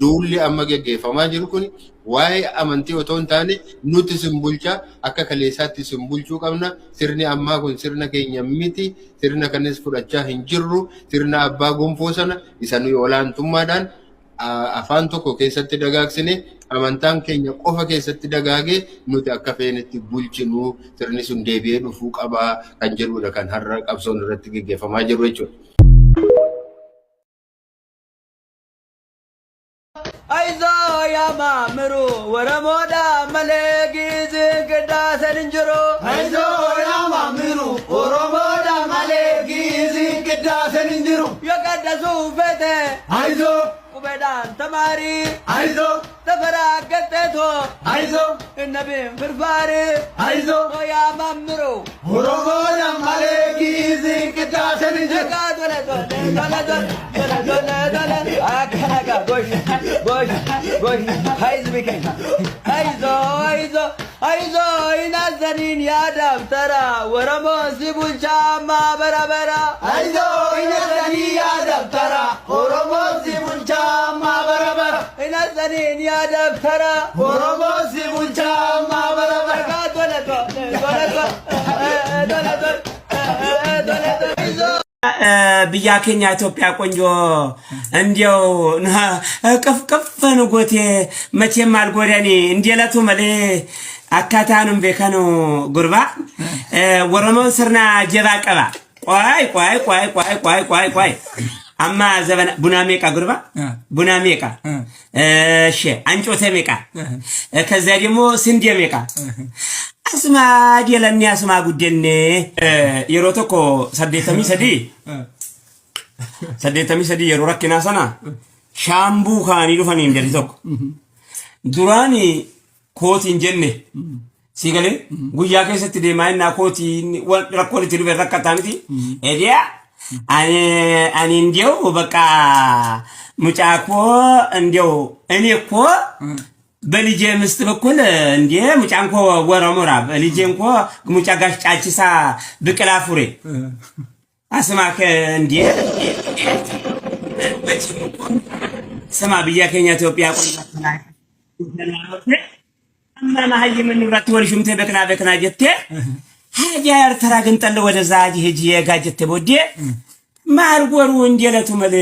Duulli amma geggeeffamaa jiru kun waa'ee amantii otoo hin taane nuti simbulchaa akka kaleessaatti simbulchuu qabna. Sirni ammaa kun sirna keenya miti. Sirna kanis fudhachaa hin jirru. Sirna abbaa gonfoo sana isa nuyi olaantummaadhaan afaan tokko keessatti dagaagsine amantaan keenya qofa keessatti dagaagee nuti akka feenetti bulchinu sirni sun deebi'ee dhufuu qabaa kan jedhudha kan har'a qabsoon irratti geggeeffamaa jiru jechuudha. Aizo ya mamru waramoda malegi zikda saninjuro. Aizo ya mamru waramoda malegi zikda saninjuro. Yakada sufete. Aizo kubedan tamari. Aizo tafaragateto. Aizo nabi firfari. Aizo ya mamru waramoda malegi zikda saninjuro. yakadole dole akanaga gosh haiz bikin aizo inazanin ya daftara waramo sibulcha ma barabara Aizo inazanin ya daftara waramo sibulcha ma barabara inazanin ya daftara waramo sibulcha ma barabara ብያ ኬኛ ኢትዮጵያ ቆንጆ እንዲያው ቅፍቅፍ ንጎቴ መቼም አልጎዳኒ እንዲለቱ መሌ አካታኑም ቤከኑ ጉርባ ወረሞ ስርና ጀባ ቀባ ቆይ አማ ዘበና ቡና ሜቃ ጉርባ ቡና ሜቃ እሺ አንጮቴ ሜቃ ከዛ ደግሞ ስንዴ ሜቃ አስማ ዲለኒ አስማ ጉደኔ የሮቶኮ ሰደተሚ ሰዲ የሮ ረኪና ሰና ሻምቡ ካኒ ዱፈኒ እንደሪ ቶኮ ዱራኒ ኮቲ እንጀኔ ሲገለ ጉያ ከሰት ደማይና ኮቲ ረኮልቲ ዱበ ረከታንቲ ኤዲያ አኒ እንዲው በቃ ሙጫኮ እንዲው እኔ እኮ በልጄ ምስት በኩል እንዴ ሙጫንኮ ወረሞራ በልጄ እንኮ ሙጫ ጋሽ ጫቺሳ ብቅላፉሬ አስማከ እንዴ ስማ ብያ ከኛ ኢትዮጵያ ቆንጆና አማና ሀይ ምን ንብረት ወልሹምቴ በክና ጀቴ ሀያ ኤርትራ ግን ጠለ ወደዛ ሂጂ የጋጀቴ ቦዴ ማርጎሩ እንዴለቱ መለ